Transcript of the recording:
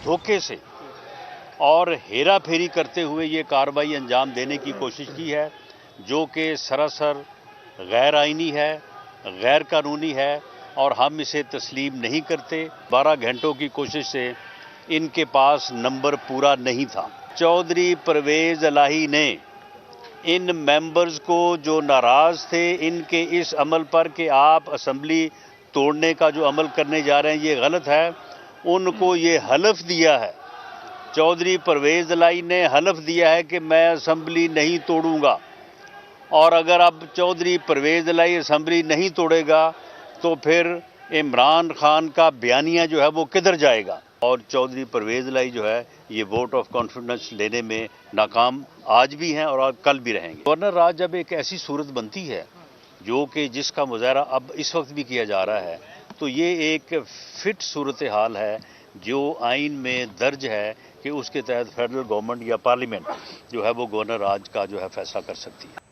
धोखे से और हेरा फेरी करते हुए ये कार्रवाई अंजाम देने की कोशिश की है, जो कि सरासर गैर आइनी है, गैर कानूनी है और हम इसे तस्लीम नहीं करते। 12 घंटों की कोशिश से इनके पास नंबर पूरा नहीं था। चौधरी परवेज इलाही ने इन मेंबर्स को जो नाराज थे इनके इस अमल पर कि आप असेंबली तोड़ने का जो अमल करने जा रहे हैं ये गलत है, उनको ये हलफ दिया है। चौधरी परवेज इलाही ने हलफ दिया है कि मैं असेंबली नहीं तोड़ूंगा, और अगर अब चौधरी परवेज इलाही असेंबली नहीं तोड़ेगा तो फिर इमरान खान का बयानिया जो है वो किधर जाएगा। और चौधरी परवेज इलाही जो है ये वोट ऑफ कॉन्फिडेंस लेने में नाकाम आज भी हैं और कल भी रहेंगे। गवर्नर राज जब एक ऐसी सूरत बनती है जो कि जिसका मुजाहरा अब इस वक्त भी किया जा रहा है, तो ये एक फिट सूरत हाल है जो आइन में दर्ज है कि उसके तहत फेडरल गवर्नमेंट या पार्लियामेंट जो है वो गवर्नर राज का जो है फैसला कर सकती है।